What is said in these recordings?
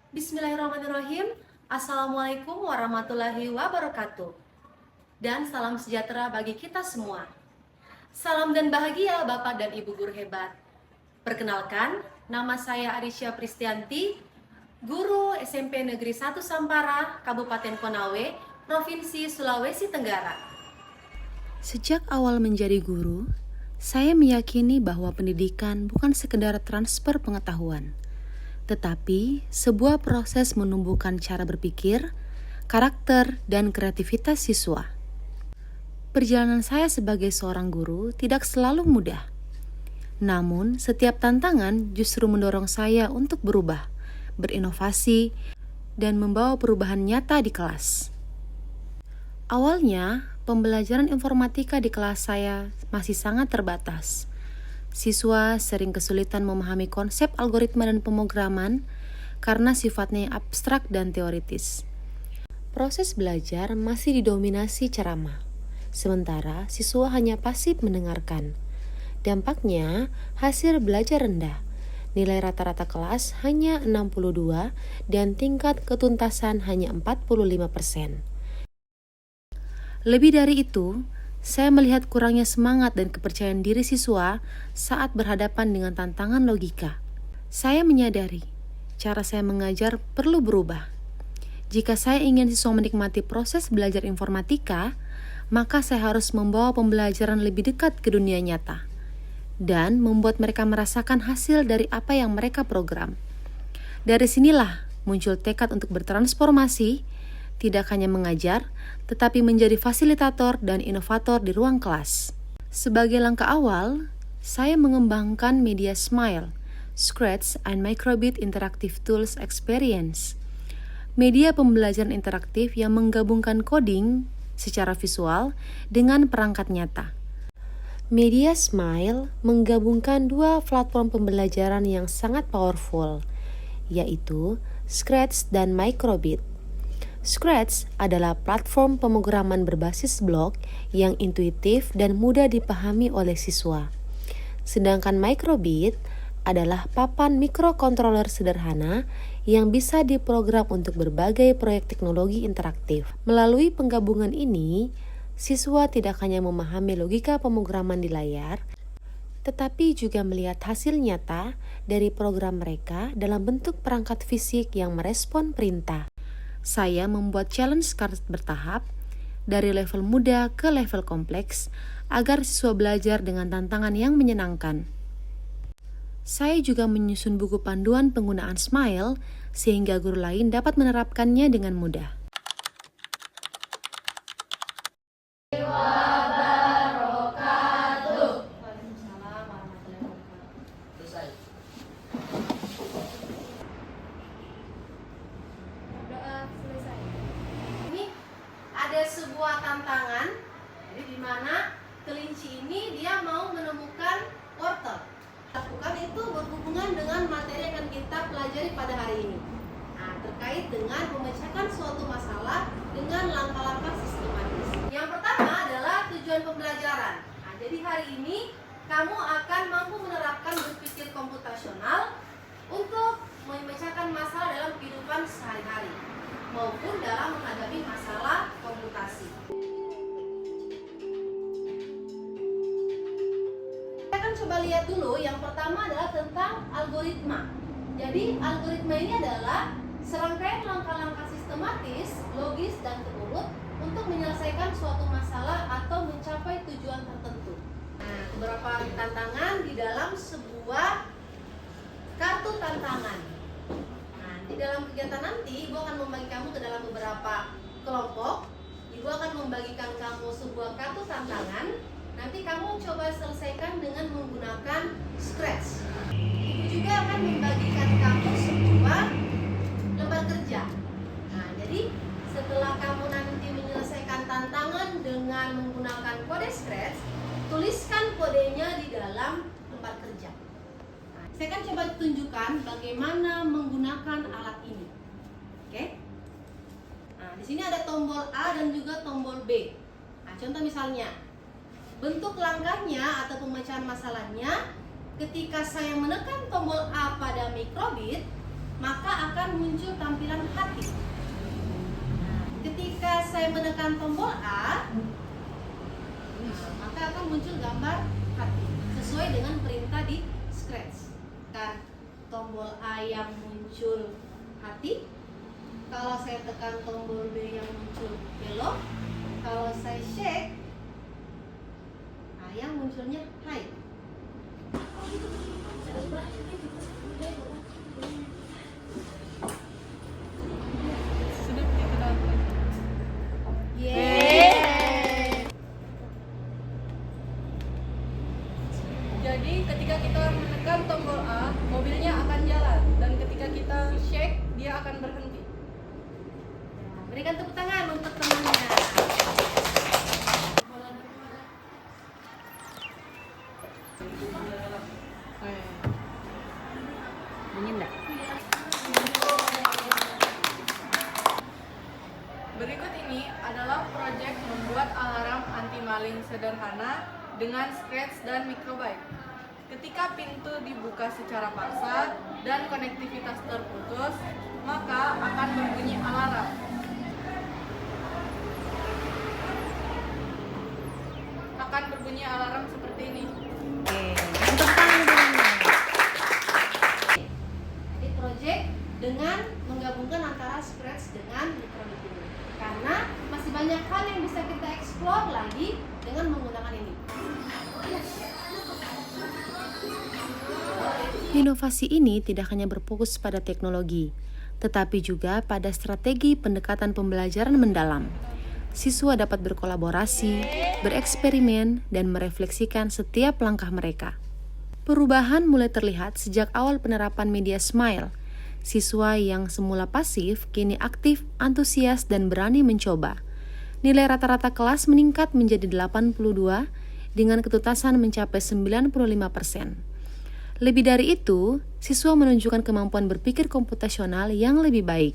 Bismillahirrahmanirrahim. Assalamualaikum warahmatullahi wabarakatuh. Dan salam sejahtera bagi kita semua. Salam dan bahagia Bapak dan Ibu guru hebat. Perkenalkan, nama saya Arisya Pristianti, guru SMP Negeri 1 Sampara, Kabupaten Konawe, Provinsi Sulawesi Tenggara. Sejak awal menjadi guru, saya meyakini bahwa pendidikan bukan sekedar transfer pengetahuan, tetapi sebuah proses menumbuhkan cara berpikir, karakter, dan kreativitas siswa. Perjalanan saya sebagai seorang guru tidak selalu mudah. Namun, setiap tantangan justru mendorong saya untuk berubah, berinovasi, dan membawa perubahan nyata di kelas. Awalnya, pembelajaran informatika di kelas saya masih sangat terbatas. Siswa sering kesulitan memahami konsep algoritma dan pemrograman karena sifatnya abstrak dan teoritis. Proses belajar masih didominasi ceramah, sementara siswa hanya pasif mendengarkan. Dampaknya, hasil belajar rendah. Nilai rata-rata kelas hanya 62 dan tingkat ketuntasan hanya 45%. Lebih dari itu, saya melihat kurangnya semangat dan kepercayaan diri siswa saat berhadapan dengan tantangan logika. Saya menyadari, cara saya mengajar perlu berubah. Jika saya ingin siswa menikmati proses belajar informatika, maka saya harus membawa pembelajaran lebih dekat ke dunia nyata dan membuat mereka merasakan hasil dari apa yang mereka program. Dari sinilah muncul tekad untuk bertransformasi, tidak hanya mengajar, tetapi menjadi fasilitator dan inovator di ruang kelas. Sebagai langkah awal, saya mengembangkan media Smile, Scratch and Microbit Interactive Tools Experience, media pembelajaran interaktif yang menggabungkan coding secara visual dengan perangkat nyata. Media Smile menggabungkan dua platform pembelajaran yang sangat powerful, yaitu Scratch dan Microbit. Scratch adalah platform pemrograman berbasis blok yang intuitif dan mudah dipahami oleh siswa. Sedangkan Microbit adalah papan mikrokontroler sederhana yang bisa diprogram untuk berbagai proyek teknologi interaktif. Melalui penggabungan ini, siswa tidak hanya memahami logika pemrograman di layar, tetapi juga melihat hasil nyata dari program mereka dalam bentuk perangkat fisik yang merespon perintah. Saya membuat challenge bertahap dari level mudah ke level kompleks agar siswa belajar dengan tantangan yang menyenangkan. Saya juga menyusun buku panduan penggunaan Smile sehingga guru lain dapat menerapkannya dengan mudah. Ada sebuah tantangan, jadi di mana kelinci ini dia mau menemukan wortel. Lakukan itu berhubungan dengan materi yang akan kita pelajari pada hari ini. Nah, terkait dengan memecahkan suatu masalah dengan langkah-langkah sistematis. Yang pertama adalah tujuan pembelajaran. Nah, jadi hari ini kamu akan mampu menerapkan berpikir komputasional untuk memecahkan masalah dalam kehidupan sehari-hari maupun dalam menghadapi masalah komputasi. Kita akan coba lihat dulu, yang pertama adalah tentang algoritma. Jadi algoritma ini adalah serangkaian langkah-langkah sistematis, logis, dan terurut untuk menyelesaikan suatu masalah atau mencapai tujuan tertentu. Nah, beberapa tantangan di dalam sebuah kartu tantangan. Di dalam kegiatan nanti, Ibu akan membagi kamu ke dalam beberapa kelompok. Ibu akan membagikan kamu sebuah kartu tantangan. Nanti kamu coba selesaikan dengan menggunakan Scratch. Ibu juga akan membagikan kamu sebuah lembar kerja. Nah, jadi setelah kamu nanti menyelesaikan tantangan dengan menggunakan kode Scratch, tuliskan kodenya di dalam lembar kerja. Saya akan coba tunjukkan bagaimana menggunakan alat ini. Oke? Nah, di sini ada tombol A dan juga tombol B. Nah, contoh misalnya, bentuk langkahnya atau pemecahan masalahnya, ketika saya menekan tombol A pada Microbit, maka akan muncul tampilan hati. Ketika saya menekan tombol A, maka akan muncul gambar hati sesuai dengan perintah di Scratch. Kan tombol A yang muncul hati, kalau saya tekan tombol B yang muncul yellow, kalau saya shake, yang munculnya high. Jadi ketika kita menekan tombol A, mobilnya akan jalan, dan ketika kita shake, dia akan berhenti. Berikan tepuk tangan untuk temannya. Bunyi enggak? Berikut ini adalah proyek membuat alarm anti maling sederhana dengan Scratch dan Microbyte. Ketika pintu dibuka secara paksa dan konektivitas terputus, maka akan berbunyi alarm. Akan berbunyi alarm seperti ini. Jadi project dengan menggabungkan antara Scratch dengan Microbyte ini. Karena masih banyak hal yang bisa kita explore lagi dengan menggunakan ini. Inovasi ini tidak hanya berfokus pada teknologi, tetapi juga pada strategi pendekatan pembelajaran mendalam. Siswa dapat berkolaborasi, bereksperimen, dan merefleksikan setiap langkah mereka. Perubahan mulai terlihat sejak awal penerapan media Smile. Siswa yang semula pasif kini aktif, antusias, dan berani mencoba. Nilai rata-rata kelas meningkat menjadi 82 dengan ketuntasan mencapai 95%. Lebih dari itu, siswa menunjukkan kemampuan berpikir komputasional yang lebih baik,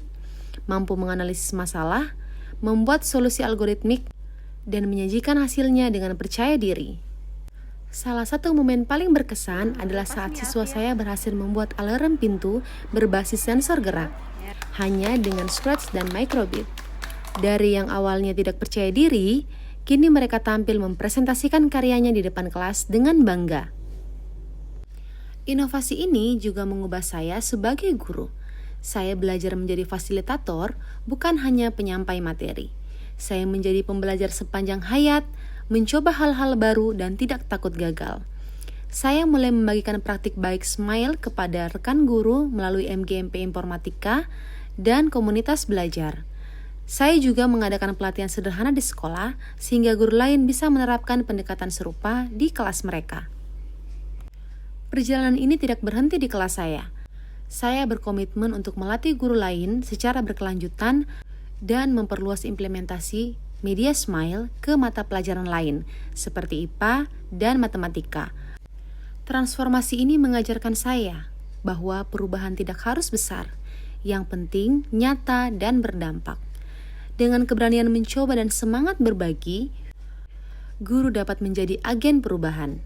mampu menganalisis masalah, membuat solusi algoritmik, dan menyajikan hasilnya dengan percaya diri. Salah satu momen paling berkesan adalah saat siswa saya berhasil membuat alarm pintu berbasis sensor gerak, hanya dengan Scratch dan Microbyte. Dari yang awalnya tidak percaya diri, kini mereka tampil mempresentasikan karyanya di depan kelas dengan bangga. Inovasi ini juga mengubah saya sebagai guru. Saya belajar menjadi fasilitator, bukan hanya penyampai materi. Saya menjadi pembelajar sepanjang hayat, mencoba hal-hal baru dan tidak takut gagal. Saya mulai membagikan praktik baik Smile kepada rekan guru melalui MGMP Informatika dan komunitas belajar. Saya juga mengadakan pelatihan sederhana di sekolah sehingga guru lain bisa menerapkan pendekatan serupa di kelas mereka. Perjalanan ini tidak berhenti di kelas saya. Saya berkomitmen untuk melatih guru lain secara berkelanjutan dan memperluas implementasi media Smile ke mata pelajaran lain seperti IPA dan matematika. Transformasi ini mengajarkan saya bahwa perubahan tidak harus besar, yang penting nyata dan berdampak. Dengan keberanian mencoba dan semangat berbagi, guru dapat menjadi agen perubahan.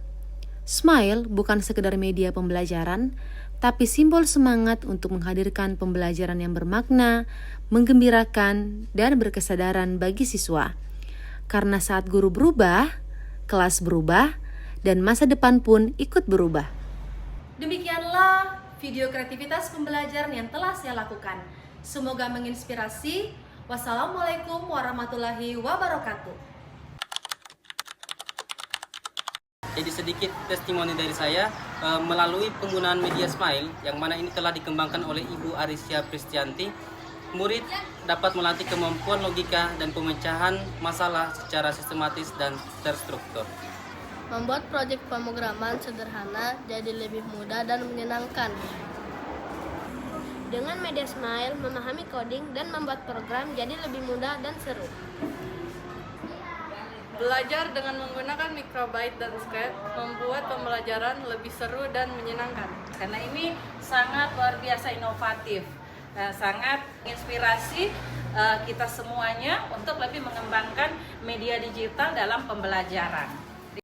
Smile bukan sekedar media pembelajaran, tapi simbol semangat untuk menghadirkan pembelajaran yang bermakna, menggembirakan, dan berkesadaran bagi siswa. Karena saat guru berubah, kelas berubah, dan masa depan pun ikut berubah. Demikianlah video kreativitas pembelajaran yang telah saya lakukan. Semoga menginspirasi. Wassalamualaikum warahmatullahi wabarakatuh. Jadi sedikit testimoni dari saya melalui penggunaan media Smile yang mana ini telah dikembangkan oleh Ibu Arisya Pristianti. Murid dapat melatih kemampuan logika dan pemecahan masalah secara sistematis dan terstruktur. Membuat proyek pemrograman sederhana jadi lebih mudah dan menyenangkan. Dengan media Smile, memahami coding dan membuat program jadi lebih mudah dan seru. Belajar dengan menggunakan Microbyte dan Scratch membuat pembelajaran lebih seru dan menyenangkan. Karena ini sangat luar biasa inovatif, sangat inspirasi kita semuanya untuk lebih mengembangkan media digital dalam pembelajaran.